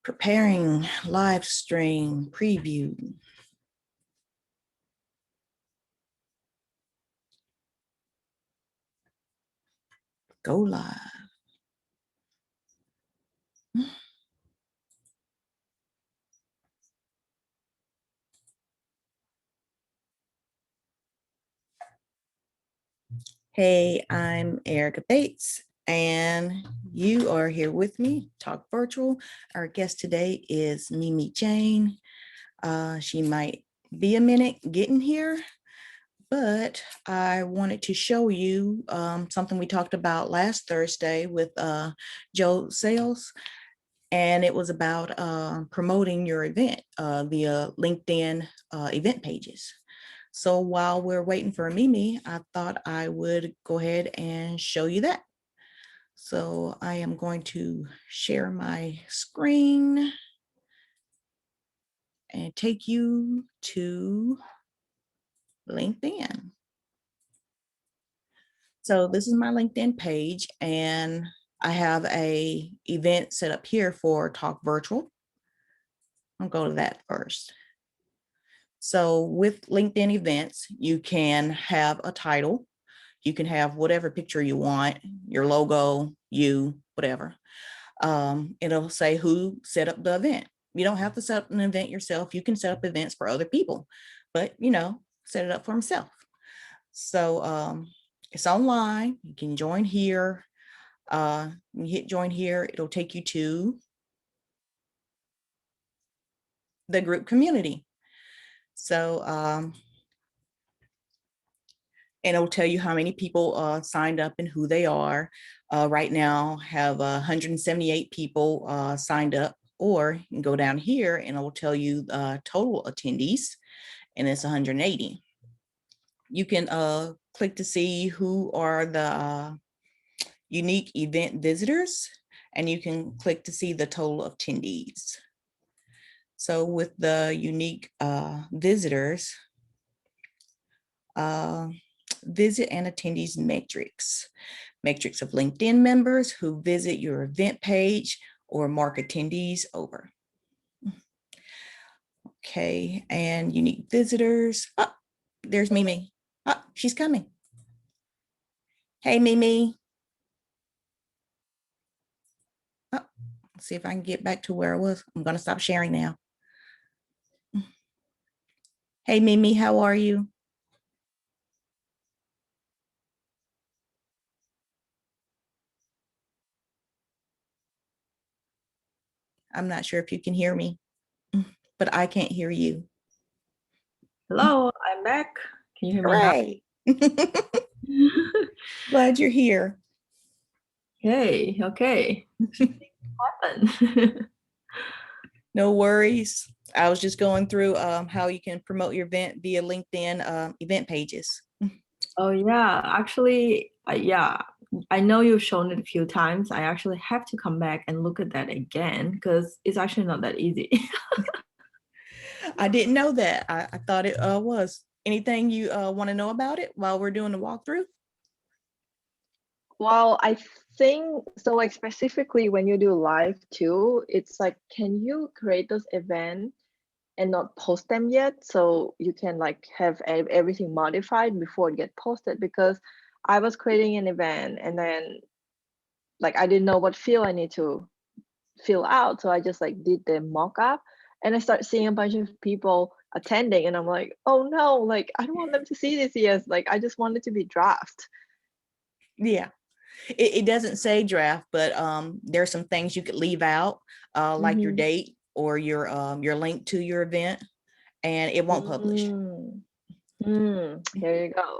Preparing live stream preview. Go live. Hey, I'm Erica Bates, and you are here with me, Talk Virtual. Our guest today is Jain. She might be a minute getting here, but I wanted to show you something we talked about last Thursday with Joe Sales, and it was about promoting your event via LinkedIn event pages. So while we're waiting for Mimi, I thought I would go ahead and show you that. So I am going to share my screen and take you to LinkedIn. So this is my LinkedIn page, and I have a event set up here for Talk Virtual. I'll go to that first. So with LinkedIn events, you can have a title. You can have whatever picture you want, your logo, you, whatever. It'll say who set up the event. You don't have to set up an event yourself. You can set up events for other people, but set it up for himself. So it's online. You can join here. You hit join here. It'll take you to the group community. So and it'll tell you how many people signed up and who they are. Right now, have 178 people signed up, or you can go down here and it will tell you total attendees, and it's 180. You can click to see who are the unique event visitors, and you can click to see the total attendees. So with the unique visitors, visit and attendees metrics of LinkedIn members who visit your event page or mark attendees over. Okay, and unique visitors. Oh, there's Mimi. Oh, she's coming. Hey, Mimi. Oh, let's see if I can get back to where I was. I'm going to stop sharing now. Hey, Mimi, how are you? I'm not sure if you can hear me, but I can't hear you. Hello, I'm back. Can you hear me now? Glad you're here. Okay. Happen. No worries. I was just going through how you can promote your event via LinkedIn event pages. Oh yeah, actually, yeah, I know you've shown it a few times. I actually have to come back and look at that again because it's actually not that easy. I didn't know that. I thought it was. Anything you want to know about it while we're doing the walkthrough? Well, I think so, like specifically when you do live too, it's like, can you create those events and not post them yet? So you can like have everything modified before it get posted, because I was creating an event and then like I didn't know what field I need to fill out. So I just like did the mock-up and I start seeing a bunch of people attending and I'm like, oh no, like I don't want them to see this yet. Like I just want it to be draft. Yeah. It doesn't say draft, but there's some things you could leave out, like your date or your link to your event, and it won't publish. Here you go.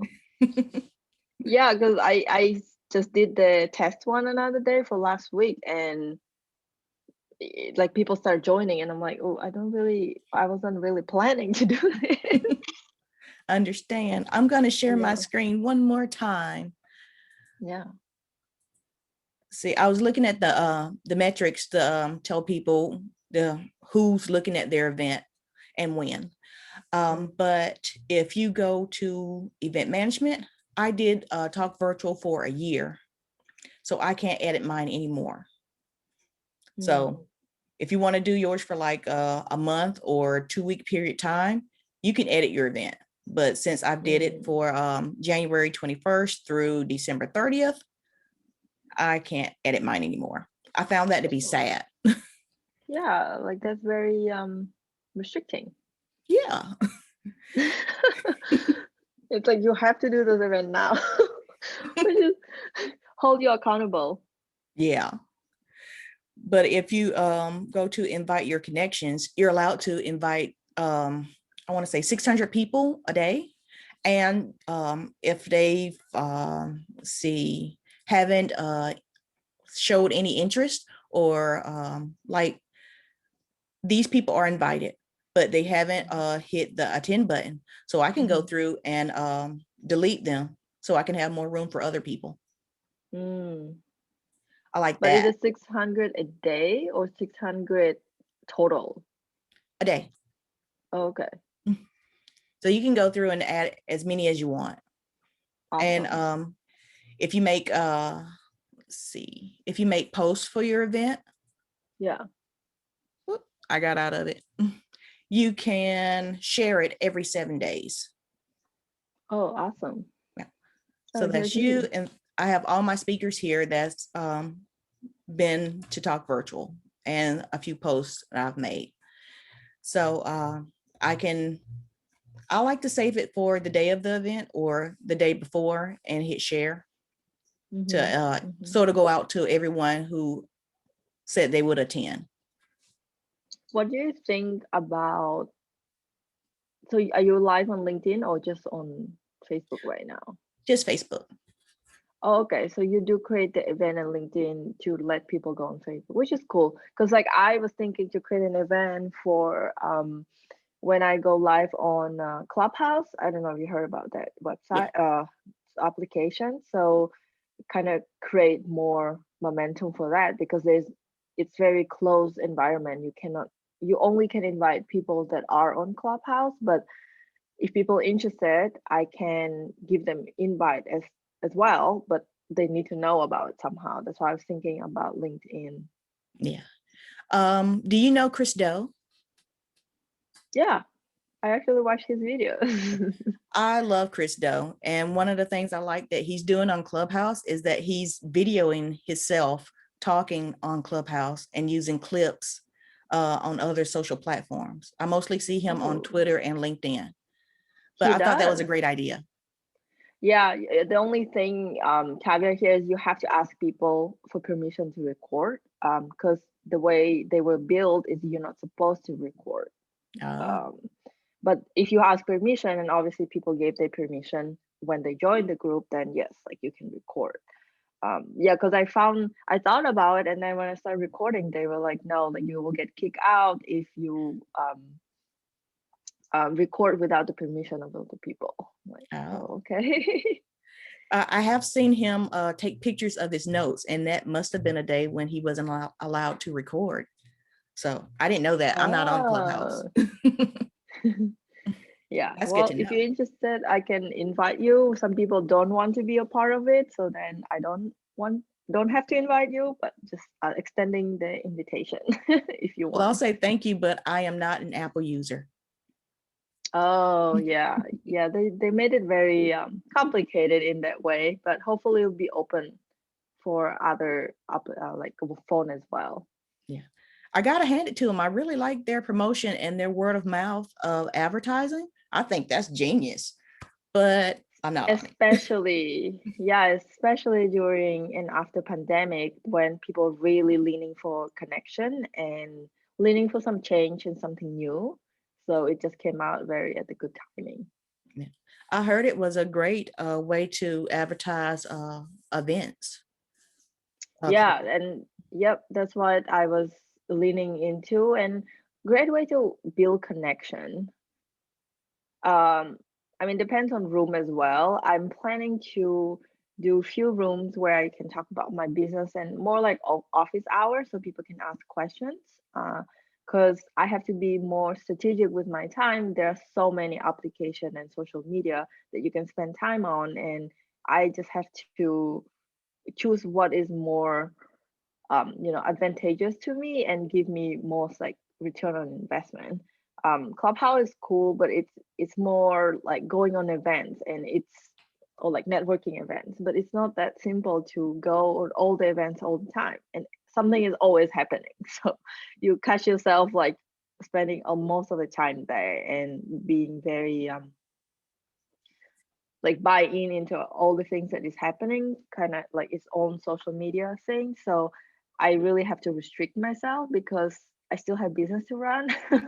Yeah, because I just did the test one another day for last week, and like people start joining, and I'm like, oh, I wasn't really planning to do this. Understand. I'm going to share my screen one more time. Yeah. See, I was looking at the metrics to tell people who's looking at their event and when. But if you go to event management, I did Talk Virtual for a year, so I can't edit mine anymore. So if you want to do yours for like a month or 2-week period time, you can edit your event. But since I did it for January 21st through December 30th, I can't edit mine anymore. I found that to be sad. Yeah, like that's very restricting. Yeah. It's like you have to do this event now, which is hold you accountable. Yeah. But if you go to invite your connections, you're allowed to invite, I want to say 600 people a day. And if they haven't showed any interest or like these people are invited, but they haven't hit the attend button. So I can go through and delete them so I can have more room for other people. Mm. I like But is that. it 600 a day or 600 total? A day. Okay. So you can go through and add as many as you want. Awesome. And if you make let's see, if you make posts for your event, Yeah. whoop, I got out of it. You can share it every 7 days. Oh, awesome. Yeah. So that's here's you. me. And I have all my speakers here that's been to Talk Virtual and a few posts that I've made. So I like to save it for the day of the event or the day before and hit share to sort of go out to everyone who said they would attend. What do you think about, so are you live on LinkedIn or just on Facebook right now? Just Facebook. Oh, okay, so you do create the event on LinkedIn to let people go on Facebook, which is cool. Because like I was thinking to create an event for when I go live on Clubhouse. I don't know if you heard about that website application. So kind of create more momentum for that because it's very closed environment. You only can invite people that are on Clubhouse, but if people are interested, I can give them invite as well, but they need to know about it somehow. That's why I was thinking about LinkedIn. Yeah. Do you know Chris Doe? Yeah, I actually watched his videos. I love Chris Doe. And one of the things I like that he's doing on Clubhouse is that he's videoing himself talking on Clubhouse and using clips on other social platforms. I mostly see him on Twitter and LinkedIn, but He I thought that was a does. great idea. Yeah, the only thing caveat here is you have to ask people for permission to record because the way they were built is you're not supposed to record. But if you ask permission, and obviously people gave their permission when they joined the group, then yes, like you can record. Yeah, because I thought about it, and then when I started recording, they were like, no, like you will get kicked out if you record without the permission of other people. Like, oh, okay. I have seen him take pictures of his notes, and that must have been a day when he wasn't allowed to record. So I didn't know that. I'm not on Clubhouse. Yeah, That's well, good to if know. you're interested, I can invite you. Some people don't want to be a part of it, so then I don't have to invite you, but just extending the invitation if you Well, I'll want. say thank you, but I am not an Apple user. Oh yeah, yeah. They made it very complicated in that way, but hopefully it'll be open for other like phone as well. Yeah, I gotta hand it to them. I really like their promotion and their word of mouth of advertising. I think that's genius, but I'm not on it. Especially during and after pandemic when people are really leaning for connection and leaning for some change and something new. So it just came out very at the good timing. Yeah. I heard it was a great way to advertise events. Yeah, and yep, that's what I was leaning into, and great way to build connection. I mean, depends on room as well. I'm planning to do a few rooms where I can talk about my business and more like office hours so people can ask questions. Because I have to be more strategic with my time. There are so many applications and social media that you can spend time on, and I just have to choose what is more advantageous to me and give me most like return on investment. Clubhouse is cool, but it's more like going on events, and or like networking events, but it's not that simple to go on all the events all the time, and something is always happening. So you catch yourself like spending most of the time there and being very like buy into all the things that is happening, kind of like its own social media thing. So I really have to restrict myself because I still have business to run. I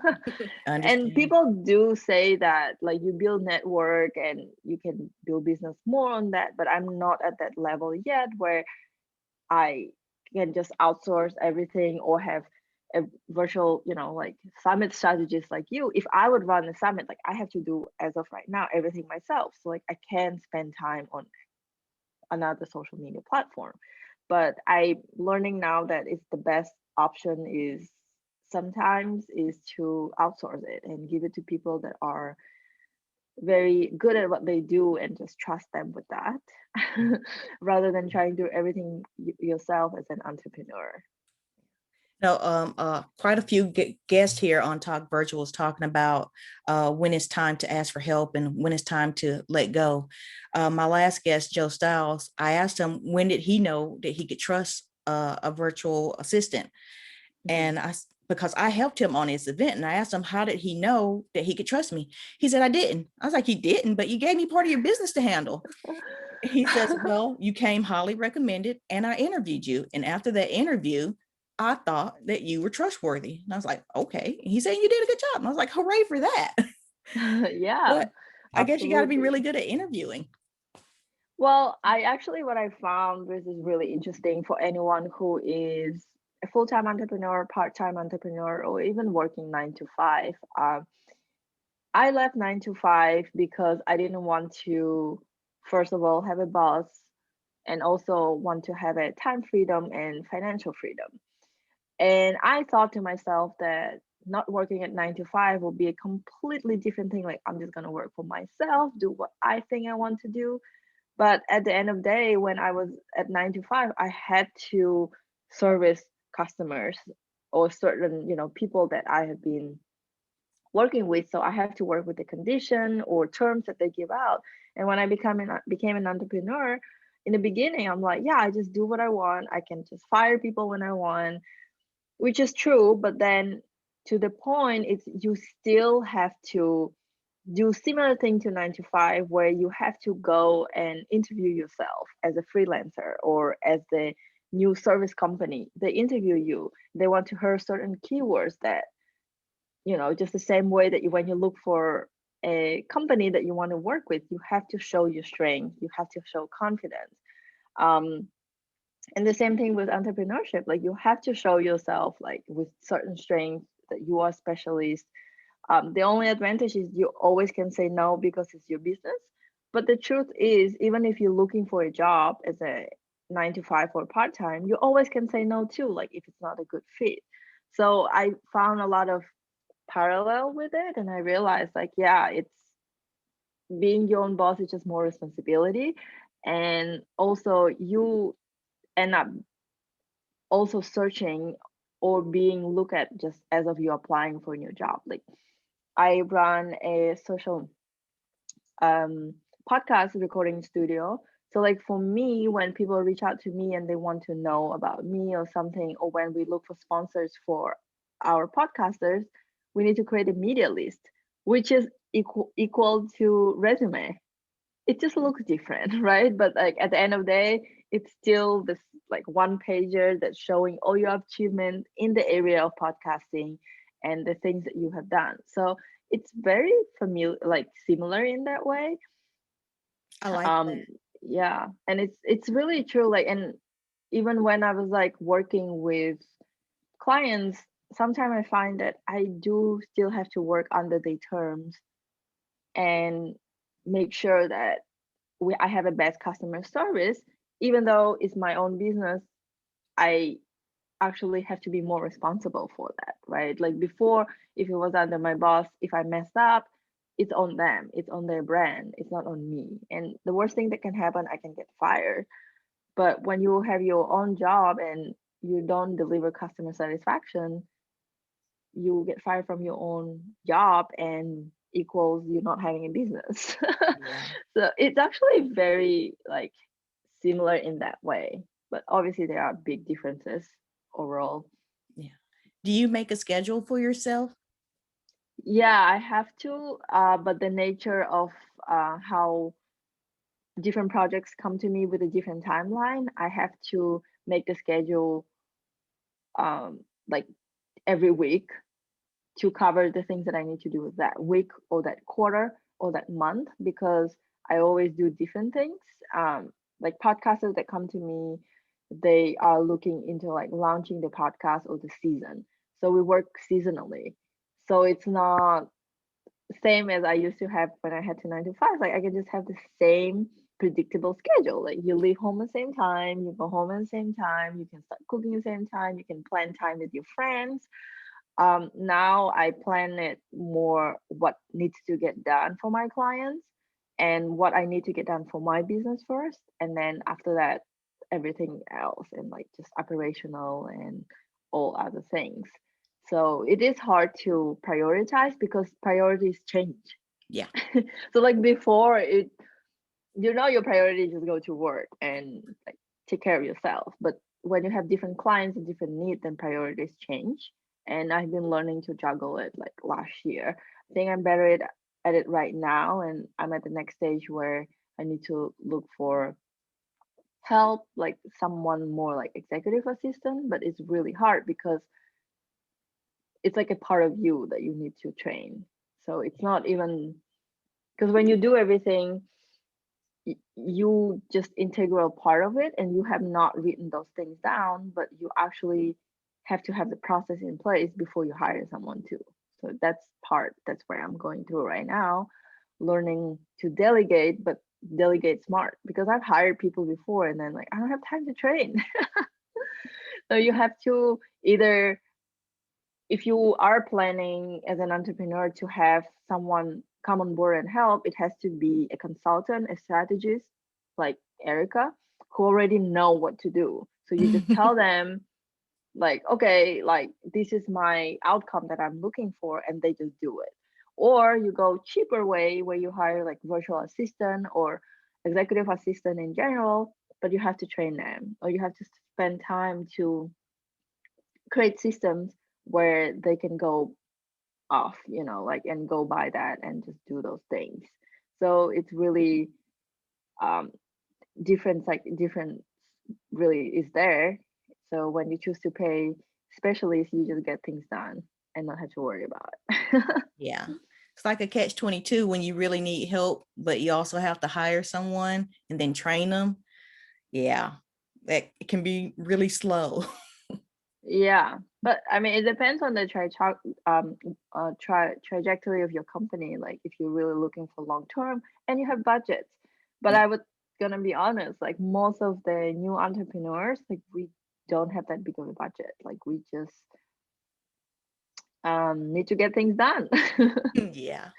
And understand. people do say that like you build network and you can build business more on that, but I'm not at that level yet where I can just outsource everything or have a virtual, like summit strategist like you. If I would run a summit, like I have to do as of right now everything myself. So like I can spend time on another social media platform. But I learning now that it's the best option is sometimes is to outsource it and give it to people that are very good at what they do and just trust them with that rather than trying to do everything yourself as an entrepreneur. Quite a few guests here on Talk Virtual is talking about when it's time to ask for help and when it's time to let go. My last guest, Joe Stiles, I asked him when did he know that he could trust a virtual assistant, and because I helped him on his event, and I asked him how did he know that he could trust me. He said I didn't. I was like, you didn't, but you gave me part of your business to handle. He says, well, you came highly recommended, and I interviewed you, and after that interview, I thought that you were trustworthy. And I was like, okay. And he said, you did a good job. And I was like, hooray for that. Yeah, But I guess you got to be absolutely. really good at interviewing. Well, what I found, this is really interesting for anyone who is a full-time entrepreneur, part-time entrepreneur, or even working 9 to 5. I left 9 to 5 because I didn't want to, first of all, have a boss, and also want to have a time freedom and financial freedom. And I thought to myself that not working at 9 to 5 will be a completely different thing. Like I'm just gonna work for myself, do what I think I want to do. But at the end of the day, when I was at 9 to 5, I had to service customers or certain, people that I have been working with. So I have to work with the condition or terms that they give out. And when I became an entrepreneur, in the beginning, I'm like, yeah, I just do what I want. I can just fire people when I want, which is true. But then to the point, it's you still have to do similar thing to 9 to 5, where you have to go and interview yourself as a freelancer or as the new service company. They interview you. They want to hear certain keywords that, just the same way that when you look for a company that you want to work with, you have to show your strength, you have to show confidence. um, and the same thing with entrepreneurship, like you have to show yourself like with certain strengths that you are a specialist. The only advantage is you always can say no because it's your business. But the truth is, even if you're looking for a job as a 9 to 5 or part-time, you always can say no too, like if it's not a good fit. So I found a lot of parallel with it, and I realized like, yeah, it's being your own boss is just more responsibility. And also you end up also searching or being looked at just as of you applying for a new job. Like I run a social podcast recording studio. So like for me, when people reach out to me and they want to know about me or something, or when we look for sponsors for our podcasters, we need to create a media list, which is equal to resume. It just looks different, right? But like at the end of the day, it's still this like one pager that's showing all your achievements in the area of podcasting and the things that you have done. So it's very familiar, like similar in that way. I like um that. yeah, and it's really true. Like, and even when I was like working with clients, sometimes I find that I do still have to work under the terms and make sure that I have a best customer service. Even though it's my own business, I actually have to be more responsible for that, right? Like before, if it was under my boss, if I messed up, it's on them, it's on their brand, it's not on me. And the worst thing that can happen, I can get fired. But when you have your own job and you don't deliver customer satisfaction, you get fired from your own job and equals you not having a business. Yeah. So it's actually very like similar in that way, but obviously there are big differences overall. Yeah. Do you make a schedule for yourself? Yeah, I have to, but the nature of how different projects come to me with a different timeline, I have to make the schedule like every week to cover the things that I need to do that week or that quarter or that month, because I always do different things. Like podcasters that come to me, they are looking into like launching the podcast or the season. So we work seasonally. So it's not same as I used to have when I had to 9 to 5. Like I can just have the same predictable schedule. Like you leave home at the same time, you go home at the same time, you can start cooking at the same time, you can plan time with your friends. Now I plan it more what needs to get done for my clients and what I need to get done for my business first, and then after that everything else and like just operational and all other things. So it is hard to prioritize because priorities change. Yeah. So like before, it, you know, your priority is just go to work and like take care of yourself, but when you have different clients and different needs, then priorities change. And I've been learning to juggle it like last year. I think I'm better at it right now, and I'm at the next stage where I need to look for help, like someone more like executive assistant, but it's really hard because it's like a part of you that you need to train. So it's not even, because when you do everything, you just integral part of it and you have not written those things down, but you actually have to have the process in place before you hire someone too. So that's where I'm going through right now, learning to delegate, but delegate smart, because I've hired people before and then like I don't have time to train. So you have to either, if you are planning as an entrepreneur to have someone come on board and help, it has to be a consultant, a strategist like Erica, who already know what to do. So you just tell them like, okay, like this is my outcome that I'm looking for, and they just do it. Or you go cheaper way where you hire like virtual assistant or executive assistant in general, but you have to train them, or you have to spend time to create systems where they can go off, you know, like and go by that and just do those things. So it's really um different, like different really is there. So when you choose to pay specialists, you just get things done and not have to worry about it. Yeah. It's like a catch-22 when you really need help, but you also have to hire someone and then train them. Yeah. That it can be really slow. Yeah, but I mean, it depends on the trajectory of your company. Like if you're really looking for long term and you have budgets. But Yeah. I would gonna be honest, like most of the new entrepreneurs, like we don't have that big of a budget. Like we just need to get things done. Yeah.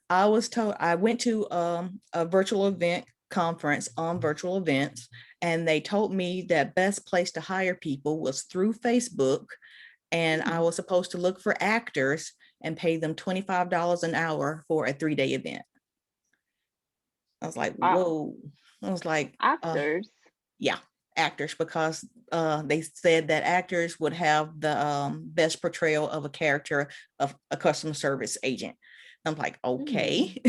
I was told I went to a virtual event conference on virtual events, and they told me that best place to hire people was through Facebook. And I was supposed to look for actors and pay them $25 an hour for a 3-day event. I was like, Wow, whoa. I was like, actors. yeah, actors, because they said that actors would have the best portrayal of a character of a customer service agent. I'm like, okay.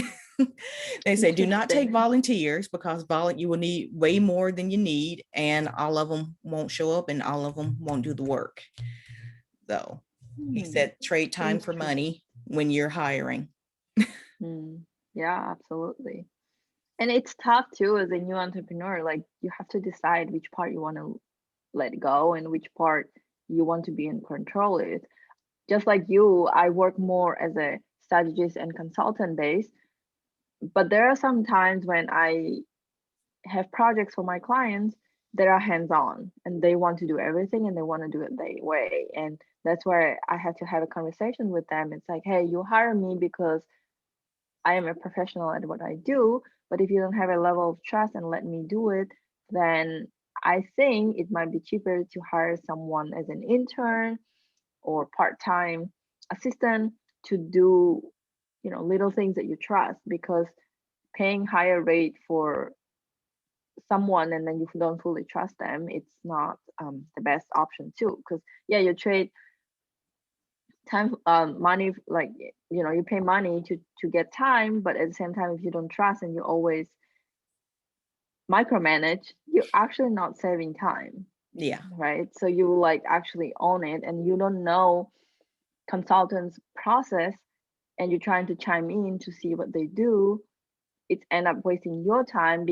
They say do not take Interesting. volunteers because you will need way more than you need, and all of them won't show up and all of them won't do the work. So he Hmm. said trade time for money when you're hiring. Hmm. Yeah, absolutely. And it's tough too as a new entrepreneur. Like you have to decide which part you want to let go and which part you want to be in control with. Just like you, I work more as a strategist and consultant base, but there are some times when I have projects for my clients that are hands-on and they want to do everything and they want to do it their way. And that's where I have to have a conversation with them. It's like, hey, you hire me because I am a professional at what I do, but if you don't have a level of trust and let me do it, then I think it might be cheaper to hire someone as an intern or part-time assistant to do, little things that you trust, because paying higher rate for someone and then you don't fully trust them, it's not the best option too. Because yeah, you trade time, money, like, you pay money to get time, but at the same time, if you don't trust and you always micromanage, you're actually not saving time, Yeah. right? So you like actually own it, and you don't know consultants process, and you're trying to chime in to see what they do. It end up wasting your time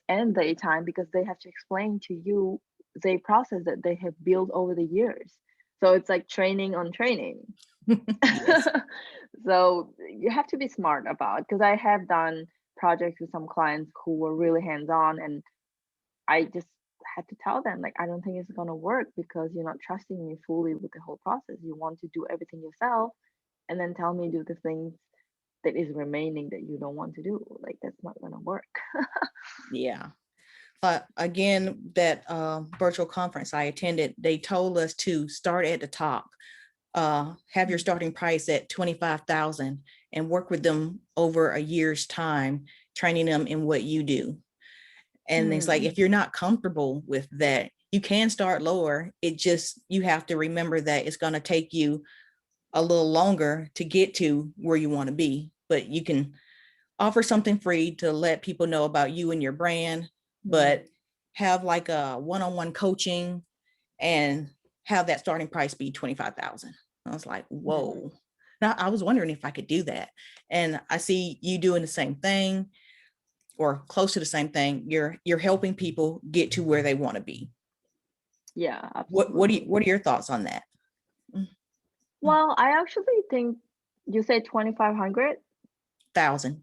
and their time, because they have to explain to you the process that they have built over the years. So it's like training on training. Yes. So you have to be smart about, because I have done projects with some clients who were really hands-on, and I just had to tell them, like, I don't think it's gonna work because you're not trusting me fully with the whole process. You want to do everything yourself and then tell me do the things that is remaining that you don't want to do. Like, that's not gonna work. Yeah. But again, that virtual conference I attended, they told us to start at the top, have your starting price at 25,000 and work with them over a year's time, training them in what you do. And it's like, if you're not comfortable with that, you can start lower. You have to remember that it's going to take you a little longer to get to where you want to be, but you can offer something free to let people know about you and your brand, but have like a one-on-one coaching and have that starting price be 25,000. I was like, whoa. Now I was wondering if I could do that. And I see you doing the same thing or close to the same thing. You're helping people get to where they want to be. Yeah, absolutely. What are your thoughts on that? Well, I actually think you said 2,500. 1,000.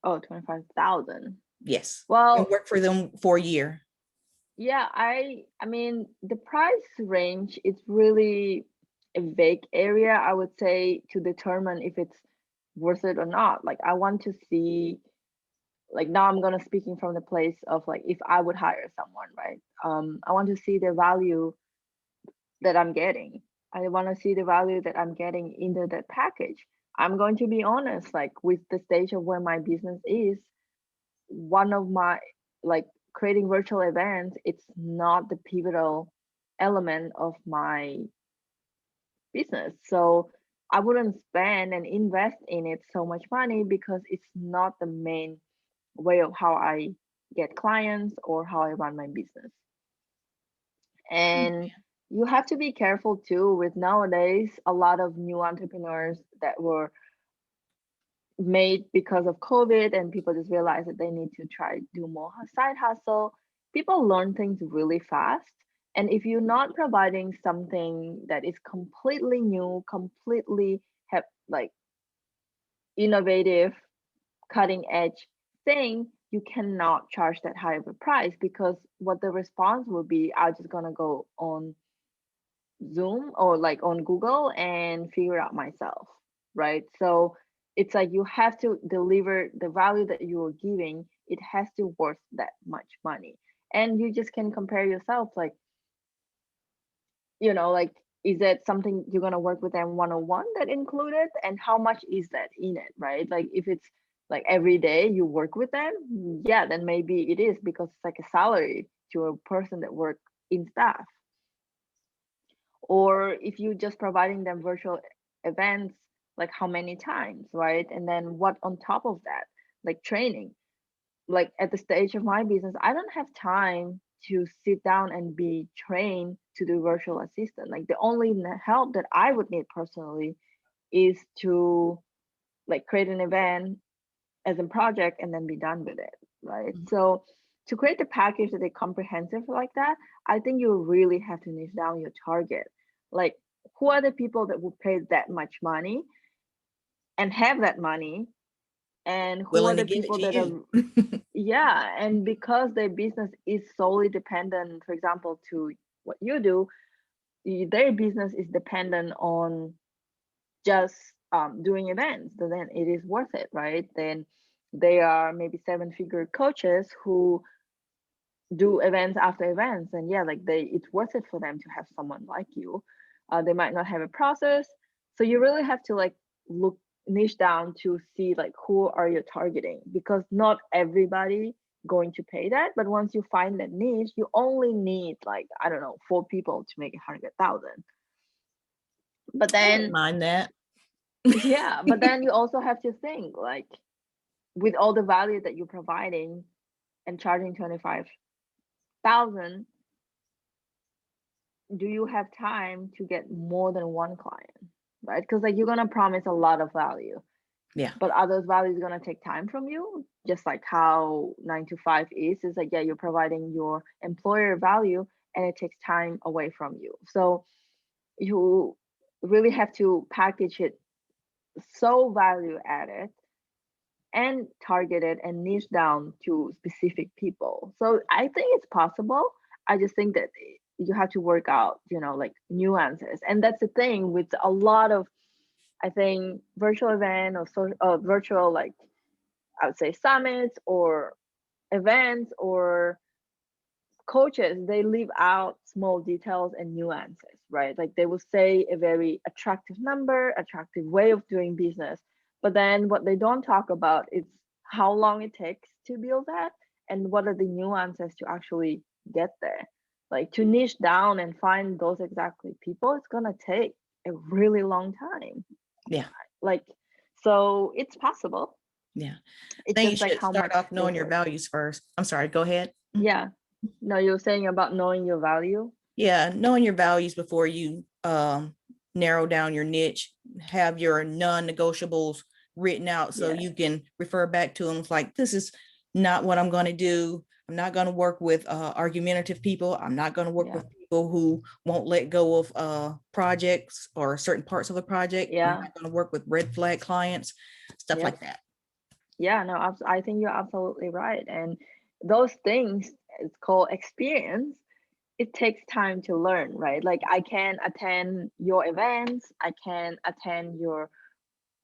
Oh, 25,000. Yes. And Well, work for them for a year. yeah, I mean, the price range is really a vague area, I would say, to determine if it's worth it or not. Like, I want to see, like, now I'm gonna speaking from the place of, like, if I would hire someone, right? I want to see the value that I'm getting. I want to see the value that I'm getting into that package. I'm going to be honest, like, with the stage of where my business is, one of my, like, creating virtual events, it's not the pivotal element of my business. So I wouldn't spend and invest in it so much money, because it's not the main way of how I get clients or how I run my business. And you have to be careful too with, nowadays, a lot of new entrepreneurs that were made because of COVID, and people just realize that they need to try do more side hustle. People learn things really fast. And if you're not providing something that is completely new, completely have like innovative, cutting edge thing, you cannot charge that high of a price, because what the response will be, I'm just gonna go on Zoom or like on Google and figure out myself, right? So it's like you have to deliver the value that you're giving. It has to worth that much money. And you just can compare yourself, like, like, is that something you're gonna work with them one-on-one that included? And how much is that in it, right? Like, if it's like every day you work with them, yeah, then maybe it is, because it's like a salary to a person that work in staff. Or if you just providing them virtual events, like how many times, right? And then what on top of that, like training. Like, at the stage of my business, I don't have time to sit down and be trained to do virtual assistant. Like, the only help that I would need personally is to like create an event as a project and then be done with it, right? So to create a package that is comprehensive like that, I think you really have to niche down your target. Like, who are the people that will pay that much money and have that money, and who are Willing to the give it people to that are, you. yeah, and because their business is solely dependent, for example, to what you do, their business is dependent on just doing events, then it is worth it, right? Then they are maybe seven-figure coaches who do events after events, and yeah, like it's worth it for them to have someone like you. They might not have a process, so you really have to like look niche down to see like who are you targeting, because not everybody going to pay that. But once you find that niche, you only need like, I don't know, 4 people to make 100,000. But I wouldn't then mind that. yeah, but then you also have to think like, with all the value that you're providing and charging 25,000, do you have time to get more than one client, right? Because like you're gonna promise a lot of value, Yeah. but are those values gonna take time from you? Just like how 9 to 5 is like, yeah, you're providing your employer value and it takes time away from you. So you really have to package it so value added and targeted and niche down to specific people. So I think it's possible. I just think that you have to work out, like nuances. And that's the thing with a lot of, I think, virtual event or virtual, like I would say summits or events or coaches, they leave out small details and nuances, right? Like they will say a very attractive number, attractive way of doing business, but then what they don't talk about is how long it takes to build that and what are the nuances to actually get there. Like to niche down and find those exactly people, it's gonna take a really long time. Yeah. Like, so it's possible. Yeah. It's Then you just like should how start much off knowing your fieldwork. values first. I'm sorry, go ahead. Yeah. No, you were saying about knowing your value. Yeah, knowing your values before you narrow down your niche, have your non-negotiables written out so Yeah. you can refer back to them. It's like, this is not what I'm going to do. I'm not going to work with argumentative people. I'm not going to work Yeah. with people who won't let go of projects or certain parts of a project. I'm Yeah. not going to work with red flag clients, stuff Yep. like that. Yeah, no, I think you're absolutely right. And those things, it's called experience. It takes time to learn, right? Like I can attend your events, I can attend your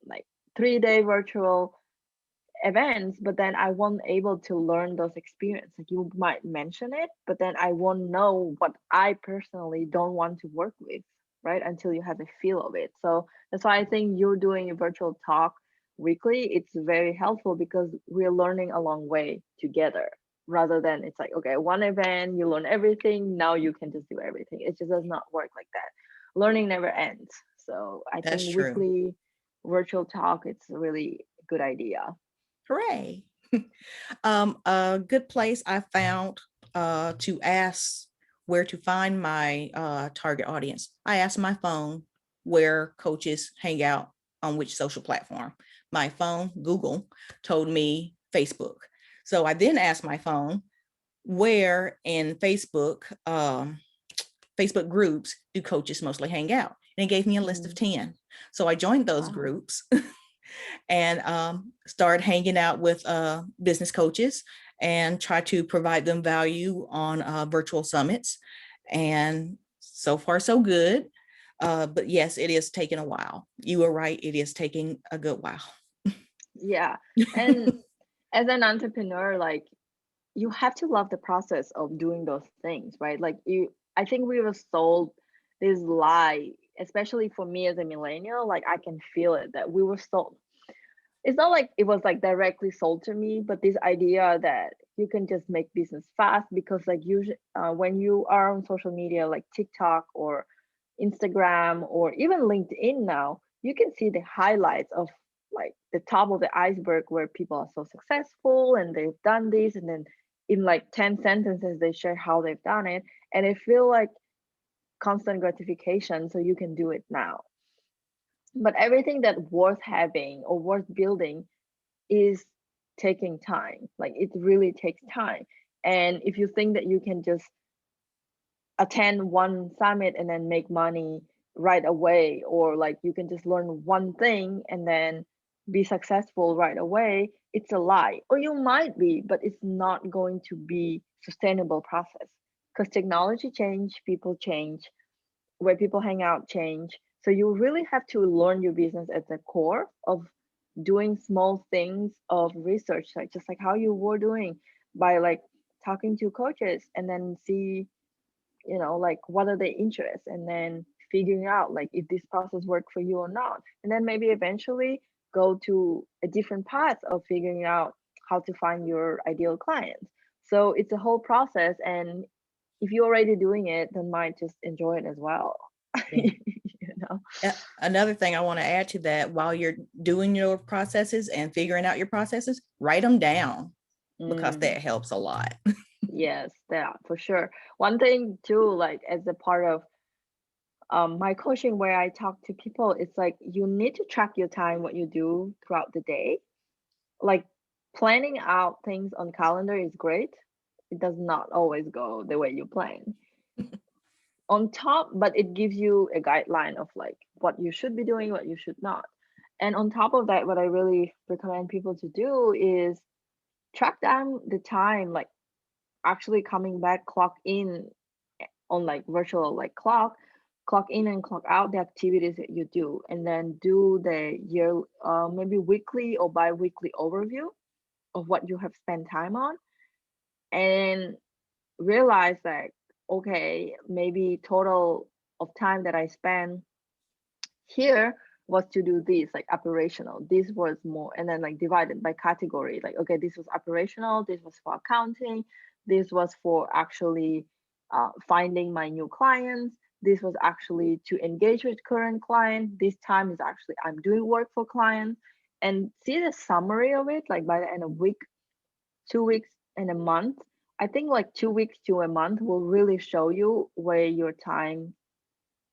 like 3-day virtual events, but then I won't able to learn those experience. Like you might mention it, but then I won't know what I personally don't want to work with, right? Until you have a feel of it. So that's why I think you're doing a virtual talk weekly. It's very helpful because we're learning a long way together, rather than it's like, okay, one event, you learn everything, now you can just do everything. It just does not work like that. Learning never ends. So I That's think true. weekly virtual talk, it's a really good idea. Hooray. A good place I found to ask where to find my target audience. I asked my phone where coaches hang out on which social platform. My phone, Google, told me Facebook. So I then asked my phone where in Facebook groups do coaches mostly hang out? And it gave me a list of 10. So I joined those Wow. groups and started hanging out with business coaches and try to provide them value on virtual summits. And so far, so good. But yes, it is taking a while. You were right. It is taking a good while. Yeah. And as an entrepreneur, like you have to love the process of doing those things, right? Like I think we were sold this lie, especially for me as a millennial, like I can feel it that we were sold. It's not like it was like directly sold to me, but this idea that you can just make business fast because like usually when you are on social media like TikTok or Instagram or even LinkedIn now, you can see the highlights of like the top of the iceberg where people are so successful and they've done this, and then in like 10 sentences they share how they've done it, and it feel like constant gratification, so you can do it now. But everything that worth having or worth building is taking time. Like it really takes time. And if you think that you can just attend one summit and then make money right away, or like you can just learn one thing and then be successful right away, it's a lie. Or you might be, but it's not going to be sustainable process, because technology change, people change, where people hang out change. So you really have to learn your business at the core of doing small things of research, like just like how you were doing by like talking to coaches and then see, you know, like what are their interests, and then figuring out like if this process worked for you or not, and then maybe eventually go to a different path of figuring out how to find your ideal clients. So it's a whole process, and if you're already doing it, then might just enjoy it as well. Yeah. You know. Another thing I want to add to that, while you're doing your processes and figuring out your processes, write them down, because Mm. that helps a lot. Yes, yeah, for sure. One thing too, like as a part of my coaching where I talk to people, it's like you need to track your time, what you do throughout the day. Like planning out things on calendar is great. It does not always go the way you plan. On top, but it gives you a guideline of like what you should be doing, what you should not. And on top of that, what I really recommend people to do is track down the time, like actually coming back, clock in on like virtual like clock in and clock out the activities that you do, and then do the year maybe weekly or bi-weekly overview of what you have spent time on, and realize that okay, maybe total of time that I spend here was to do this like operational, this was more, and then like divided by category, like okay, this was operational, this was for accounting, this was for actually finding my new clients, this was actually to engage with current client, this time is actually I'm doing work for clients, and see the summary of it like by the end of week, 2 weeks, and a month. I think like 2 weeks to a month will really show you where your time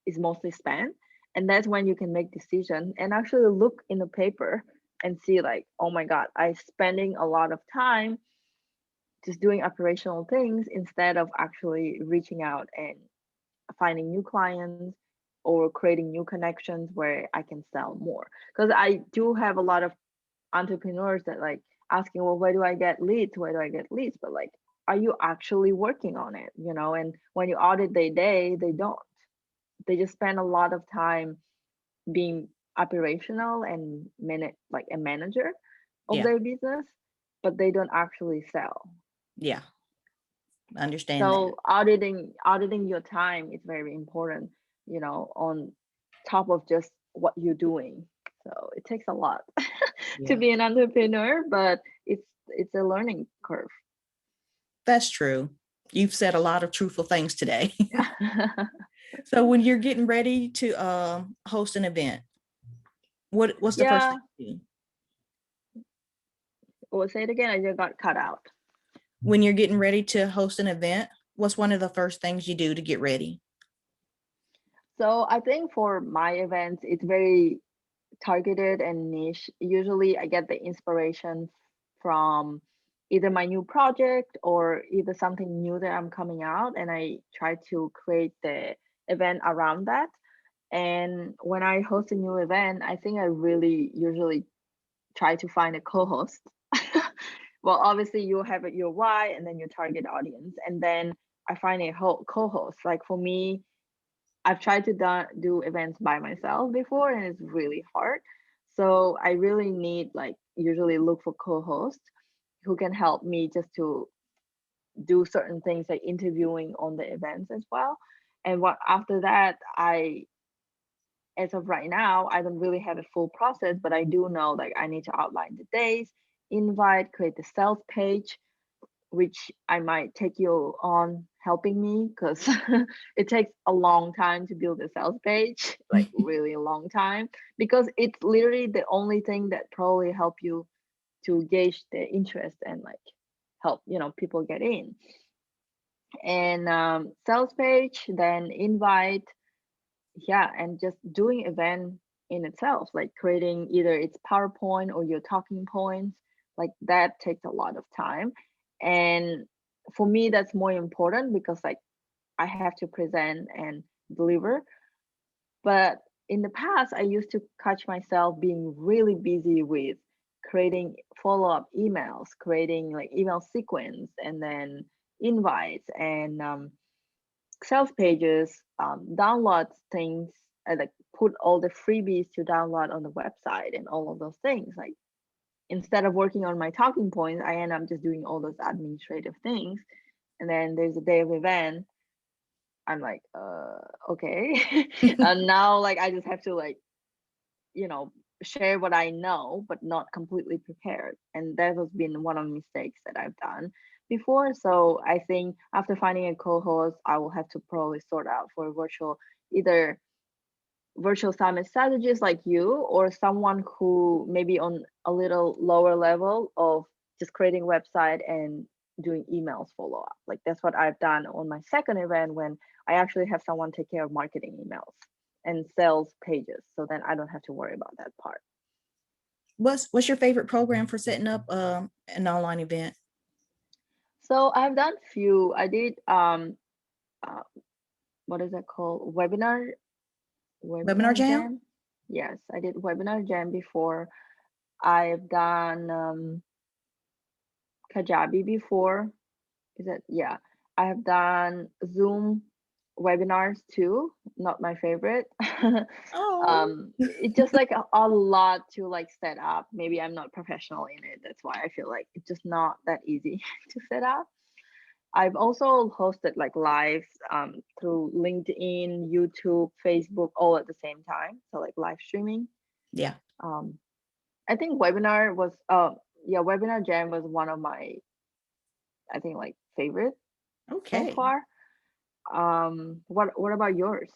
is mostly spent, and that's when you can make decision and actually look in the paper and see like, oh my god, I spending a lot of time just doing operational things instead of actually reaching out and finding new clients or creating new connections where I can sell more. Because I do have a lot of entrepreneurs that like asking, well, where do I get leads, where do I get leads, but like, are you actually working on it, you know? And when you audit their day, they don't, they just spend a lot of time being operational and like a manager of Yeah. their business, but they don't actually sell. Yeah. Understand that. So auditing your time is very important, you know, on top of just what you're doing. So it takes a lot to Yeah. be an entrepreneur, but it's a learning curve. That's true. You've said a lot of truthful things today. So when you're getting ready to host an event, what's the first Yeah. thing you do? We'll say it again. I just got cut out. When you're getting ready to host an event, what's one of the first things you do to get ready? So I think for my events, it's very targeted and niche. Usually I get the inspiration from either my new project or either something new that I'm coming out, and I try to create the event around that. And when I host a new event, I think I really usually try to find a co-host. Well, obviously you have your why and then your target audience, and then I find a co-host. Like for me, I've tried to do events by myself before, and it's really hard. So I really need like usually look for co-hosts who can help me just to do certain things like interviewing on the events as well. And what after that, I as of right now, I don't really have a full process, but I do know like I need to outline the days, invite, create the sales page, which I might take you on helping me because it takes a long time to build a sales page, like really a long time, because it's literally the only thing that probably help you to gauge the interest and like help, you know, people get in. And sales page, then invite, yeah, and just doing event in itself, like creating either it's PowerPoint or your talking points, like that takes a lot of time. And for me, that's more important because like I have to present and deliver. But in the past, I used to catch myself being really busy with creating follow-up emails, creating like email sequence, and then invites and sales pages, download things, and like put all the freebies to download on the website and all of those things. Like instead of working on my talking points, I end up just doing all those administrative things. and then there's a day of event. I'm like, okay. And now like I just have to like, you know, share what I know, but not completely prepared. And that has been one of the mistakes that I've done before. So I think after finding a co-host, I will have to probably sort out for virtual, either virtual summit strategist like you, or someone who maybe on a little lower level of just creating a website and doing emails follow up. Like that's what I've done on my second event, when I actually have someone take care of marketing emails and sales pages. So then I don't have to worry about that part. What's your favorite program for setting up an online event? So I've done few. I did uh, what is that called? Webinar Webinar Jam? Jam. Yes, I did Webinar Jam before. I've done Kajabi before. Is it? Yeah. I have done Zoom webinars too. Not my favorite. Oh, It's just like a lot to like set up. Maybe I'm not professional in it. That's why I feel like it's just not that easy to set up. I've also hosted like live through LinkedIn, YouTube, Facebook, all at the same time. So like live streaming. yeah. Um, I think Webinar Jam was one of my, I think, like favorite so Okay. far. What about yours?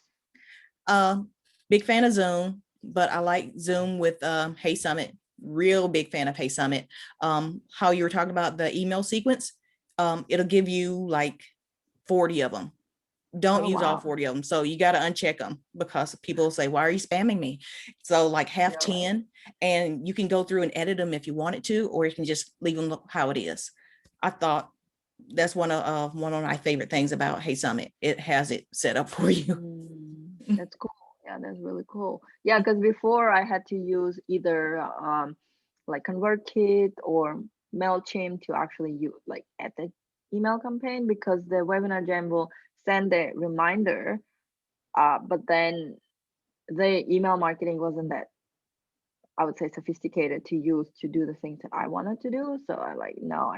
Uh, Big fan of Zoom, but I like Zoom with Hey Summit. Real big fan of Hey Summit. How you were talking about the email sequence, it'll give you like 40 of them. Don't Oh use all wow. 40 of them. So you got to uncheck them, because people say, why are you spamming me? So like have Yeah, right. 10, and you can go through and edit them if you wanted to, or you can just leave them how it is. I thought that's one of my favorite things about Hey Summit. It has it set up for you. That's cool. Yeah, that's really cool. Yeah, because before I had to use either like ConvertKit or MailChimp to actually use like add the email campaign, because the Webinar Jam will send a reminder, but then the email marketing wasn't that, I would say, sophisticated to use to do the things that I wanted to do. So I like, no,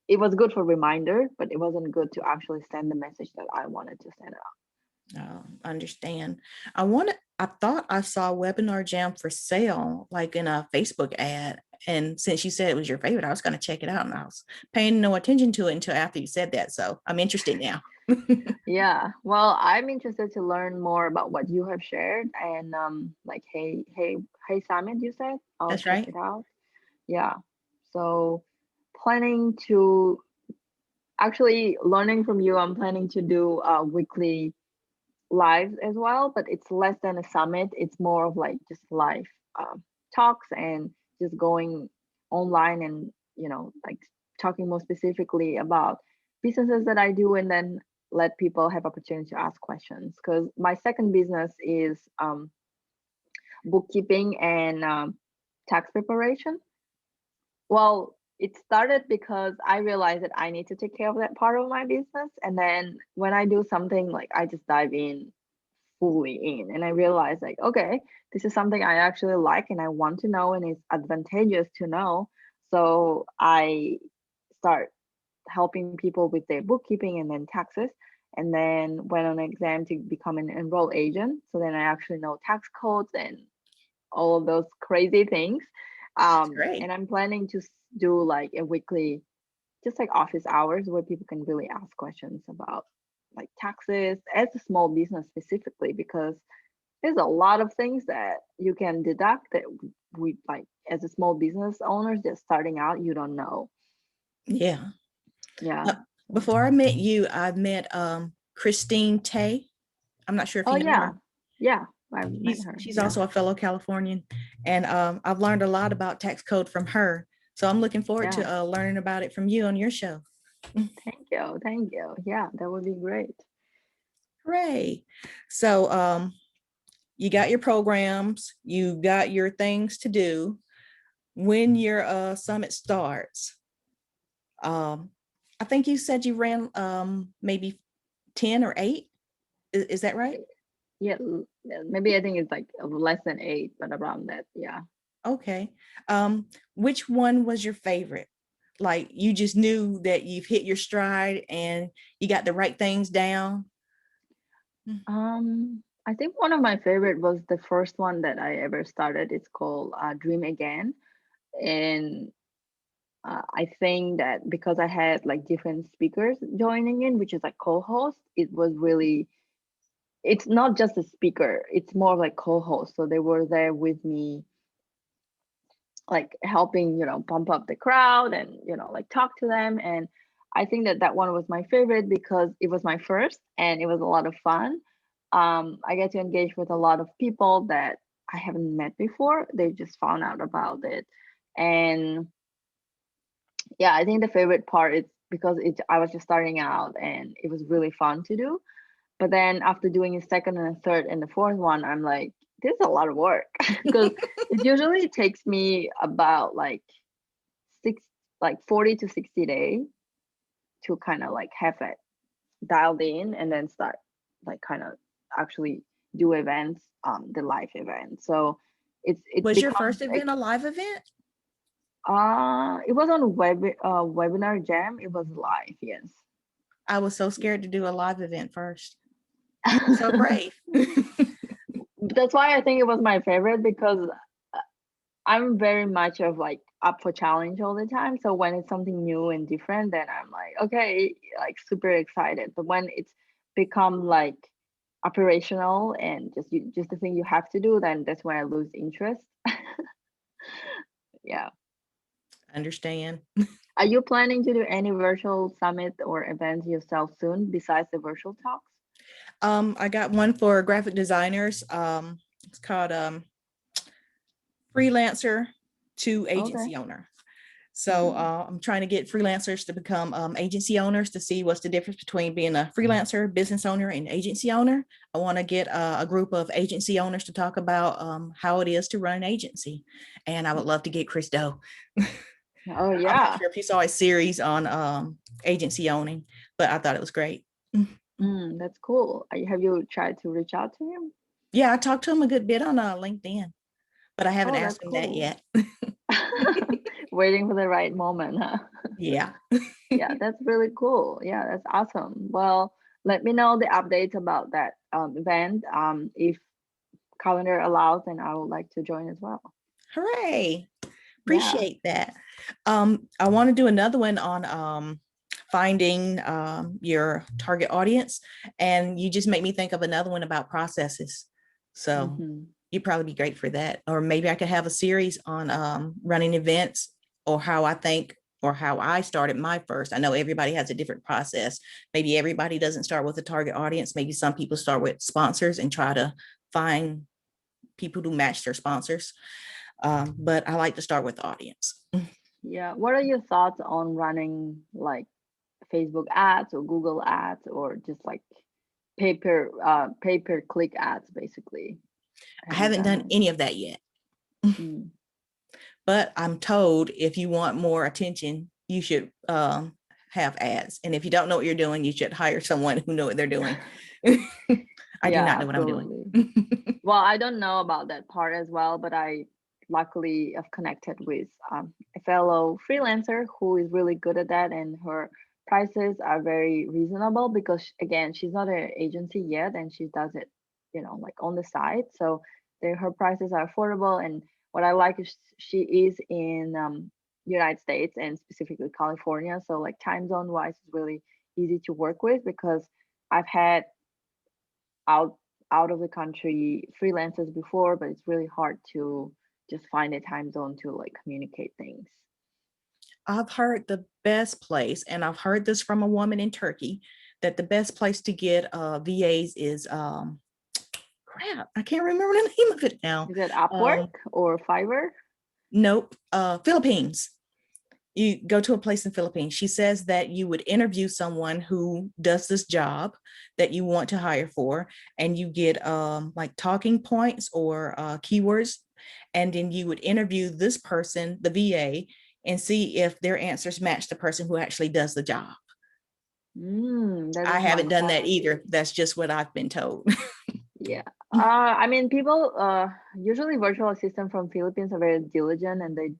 it was good for reminder, but it wasn't good to actually send the message that I wanted to send out. Understand. I thought I saw Webinar Jam for sale, like in a Facebook ad. And since you said it was your favorite, I was going to check it out, and I was paying no attention to it until after you said that. So I'm interested now. Yeah, well, I'm interested to learn more about what you have shared, and like hey Simon, you said I'll That's check right. it out. Yeah, so planning to actually learning from you. I'm planning to do weekly lives as well, but it's less than a summit. It's more of like just live talks, and just going online, and like talking more specifically about businesses that I do, and then let people have opportunity to ask questions. Because my second business is bookkeeping and tax preparation. Well, it started because I realized that I need to take care of that part of my business, and then when I do something, like I just dive in fully in, and I realized like, okay, this is something I actually like and I want to know, and it's advantageous to know. So I start helping people with their bookkeeping and then taxes, and then went on an exam to become an enroll agent. So then I actually know tax codes and all of those crazy things. That's great. And I'm planning to do like a weekly, just like office hours, where people can really ask questions about like taxes as a small business specifically, because there's a lot of things that you can deduct that we like as a small business owners just starting out, you don't know. Yeah. Yeah. Uh, Before I met you, I met Christine Tay. I'm not sure if Oh you know yeah. her. Yeah. I've met her. She's Yeah. also a fellow Californian, and I've learned a lot about tax code from her. So I'm looking forward Yeah. to learning about it from you on your show. Thank you. Thank you. Yeah, that would be great. Hooray! So you got your programs, you got your things to do. When your summit starts, um, I think you said you ran maybe 10 or 8. Is that right? Yeah, maybe I think it's like less than 8, but around that. Yeah. Okay. Which one was your favorite? Like you just knew that you've hit your stride and you got the right things down? I think one of my favorite was the first one that I ever started. It's called Dream Again. And I think that because I had like different speakers joining in, which is like co-host, it was really, it's not just a speaker, it's more like co-host. So they were there with me, like helping, pump up the crowd and, like talk to them. And I think that that one was my favorite because it was my first and it was a lot of fun. I get to engage with a lot of people that I haven't met before. They just found out about it. And yeah, I think the favorite part is because I was just starting out and it was really fun to do. But then after doing a second and a third and the fourth one, I'm like, this is a lot of work because it usually takes me about like 40 to 60 days to kind of like have it dialed in and then start like kind of actually do events, the live event. So it Was your becomes first event a live event? it was on webinar jam. It was live, yes. I was so scared to do a live event first. You were so brave. That's why I think it was my favorite because I'm very much of like up for challenge all the time. So when it's something new and different, then I'm like, okay, like super excited. But when it's become like operational and just the thing you have to do, then that's when I lose interest. Yeah. Understand. Are you planning to do any virtual summit or events yourself soon besides the virtual talks? I got one for graphic designers. It's called Freelancer to Agency Owner. So I'm trying to get freelancers to become agency owners to see what's the difference between being a freelancer, business owner, and agency owner. I want to get a group of agency owners to talk about how it is to run an agency. And I would love to get Chris Doe. Oh, I'm yeah. not sure if you saw a series on agency owning, but I thought it was great. That's cool. Have you tried to reach out to him? Yeah, I talked to him a good bit on LinkedIn, but I haven't asked him that yet. Waiting for the right moment, huh? Yeah. Yeah, that's really cool. Yeah, that's awesome. Well, let me know the updates about that event. If calendar allows, then I would like to join as well. Hooray. Appreciate that. I want to do another one on finding your target audience. And you just make me think of another one about processes. So you'd probably be great for that. Or maybe I could have a series on running events or how I think or how I started my first. I know everybody has a different process. Maybe everybody doesn't start with a target audience. Maybe some people start with sponsors and try to find people who match their sponsors. But I like to start with the audience. Yeah. What are your thoughts on running like Facebook ads or Google ads or just like pay-per-click ads, basically? I haven't done any of that yet. But I'm told if you want more attention, you should have ads. And if you don't know what you're doing, you should hire someone who knows what they're doing. I do not know what I'm doing. Well, I don't know about that part as well, but I luckily have connected with a fellow freelancer who is really good at that, and her prices are very reasonable because again, she's not an agency yet and she does it, like on the side. So her prices are affordable, and what I like is she is in United States and specifically California. So like time zone wise, it's really easy to work with because I've had out of the country freelancers before, but it's really hard to just find a time zone to like communicate things. I've heard the best place, and I've heard this from a woman in Turkey, that the best place to get VAs is crap, I can't remember the name of it now. Is it Upwork or Fiverr? Nope, Philippines. You go to a place in Philippines. She says that you would interview someone who does this job that you want to hire for, and you get like talking points or keywords, and then you would interview this person, the VA, and see if their answers match the person who actually does the job. I haven't done that either. That's just what I've been told. Yeah. I mean, people usually virtual assistants from Philippines are very diligent and they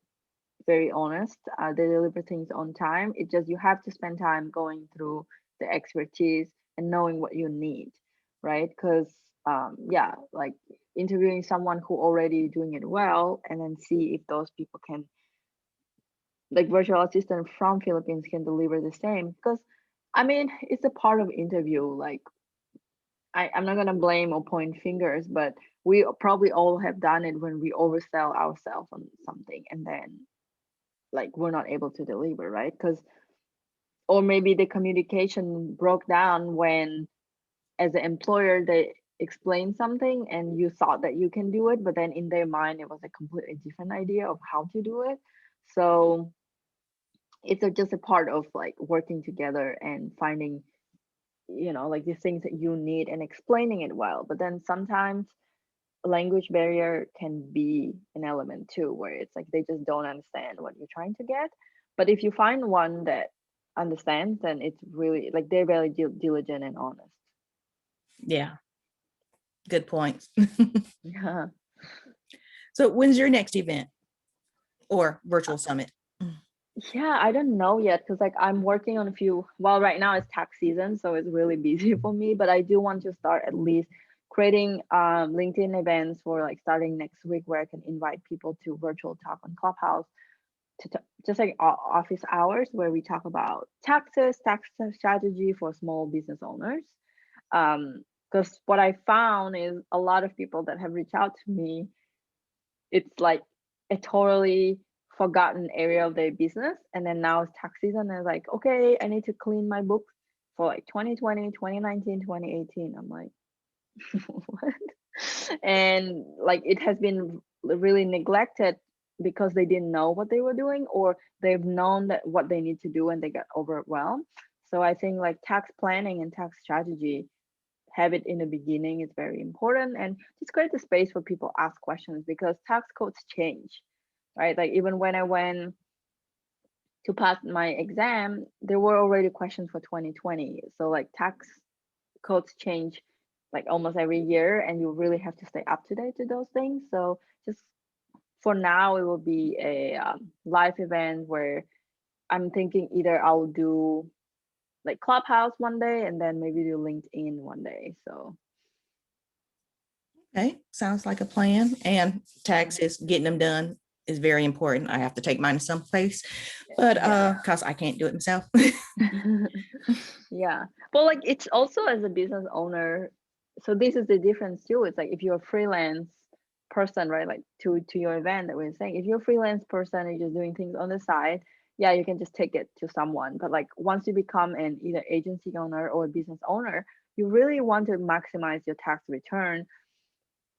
very honest. They deliver things on time. It just, you have to spend time going through the expertise and knowing what you need, right? Because yeah, like interviewing someone who already doing it well, and then see if those people can, like virtual assistant from Philippines can deliver the same. Because I mean, it's a part of interview. Like I'm not gonna blame or point fingers, but we probably all have done it when we oversell ourselves on something and then like we're not able to deliver, right? Because, or maybe the communication broke down when, as an employer, they explained something and you thought that you can do it, but then in their mind it was a completely different idea of how to do it. So it's just a part of like working together and finding, you know, like the things that you need and explaining it well. But then sometimes language barrier can be an element too, where it's like they just don't understand what you're trying to get. But if you find one that understands, then it's really like they're very diligent and honest. Yeah. Good points. Yeah. So when's your next event or virtual summit? Yeah, I don't know yet because like I'm working on a few. Well, right now it's tax season, so it's really busy for me. But I do want to start at least creating LinkedIn events for like starting next week, where I can invite people to virtual talk on Clubhouse to just like office hours, where we talk about taxes, tax strategy for small business owners. Because what I found is a lot of people that have reached out to me, it's like a totally forgotten area of their business, and then now it's tax season and they're like, okay, I need to clean my books for like 2020, 2019, 2018. I'm like, what? And like it has been really neglected because they didn't know what they were doing, or they've known that what they need to do and they got overwhelmed. So I think like tax planning and tax strategy, have it in the beginning is very important, and just create the space for people ask questions, because tax codes change, right? Like even when I went to pass my exam, there were already questions for 2020. So like tax codes change like almost every year, and you really have to stay up to date to those things. So just for now, it will be a live event where I'm thinking either I'll do like Clubhouse one day and then maybe do LinkedIn one day. So Okay, sounds like a plan. And taxes, getting them done is very important. I have to take mine to some place, but because I can't do it myself. yeah, but like it's also as a business owner, so this is the difference too. It's like if you're a freelance person, right? Like to your event that we're saying, if you're a freelance person and you're just doing things on the side, yeah, you can just take it to someone. But like once you become an either agency owner or a business owner, you really want to maximize your tax return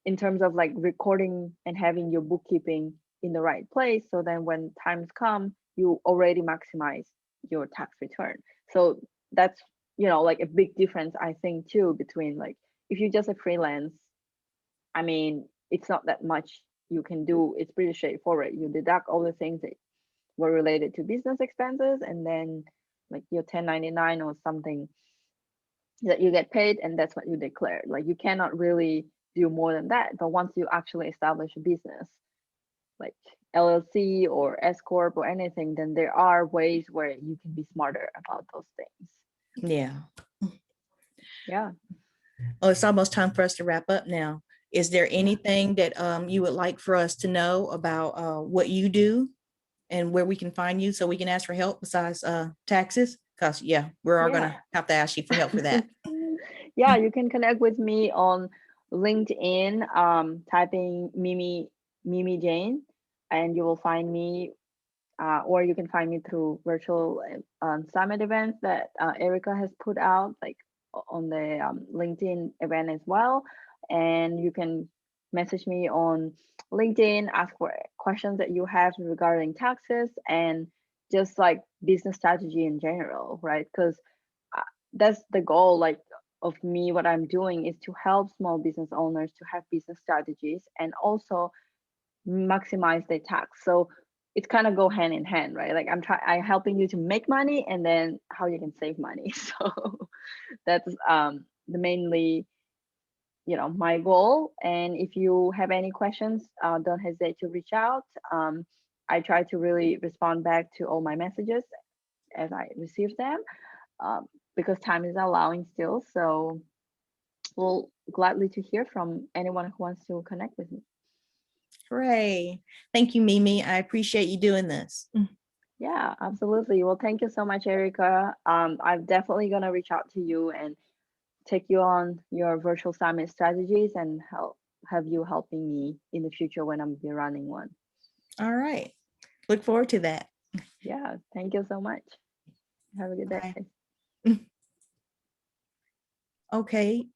in terms of like recording and having your bookkeeping in the right place, so then when times come, you already maximize your tax return. So that's, you know, like a big difference I think too, between like if you're just a freelance, I mean, it's not that much you can do. It's pretty straightforward. You deduct all the things that were related to business expenses, and then like your 1099 or something that you get paid, and that's what you declare. Like you cannot really do more than that. But once you actually establish a business like LLC or S corp or anything, then there are ways where you can be smarter about those things. Yeah. Yeah. Oh, it's almost time for us to wrap up now. Is there anything that you would like for us to know about what you do and where we can find you so we can ask for help besides taxes? Because yeah, we're all gonna have to ask you for help for that. Yeah, you can connect with me on LinkedIn, typing Mimi Jain, and you will find me. Or you can find me through virtual summit events that Erica has put out, like on the LinkedIn event as well. And you can message me on LinkedIn, ask for questions that you have regarding taxes and just like business strategy in general, right? Because that's the goal, like of me. What I'm doing is to help small business owners to have business strategies and also maximize their tax. So it's kind of go hand in hand, right? Like I helping you to make money and then how you can save money. So that's the mainly, you know, my goal. And if you have any questions, don't hesitate to reach out. I try to really respond back to all my messages as I receive them, because time is allowing still. So we'll gladly to hear from anyone who wants to connect with me. Hooray. Thank you, Mimi. I appreciate you doing this. Yeah, absolutely. Well, thank you so much, Erica. I'm definitely gonna reach out to you and take you on your virtual summit strategies and have you helping me in the future when I'm be running one. All right. Look forward to that. Yeah, thank you so much. Have a good day. Bye. Okay.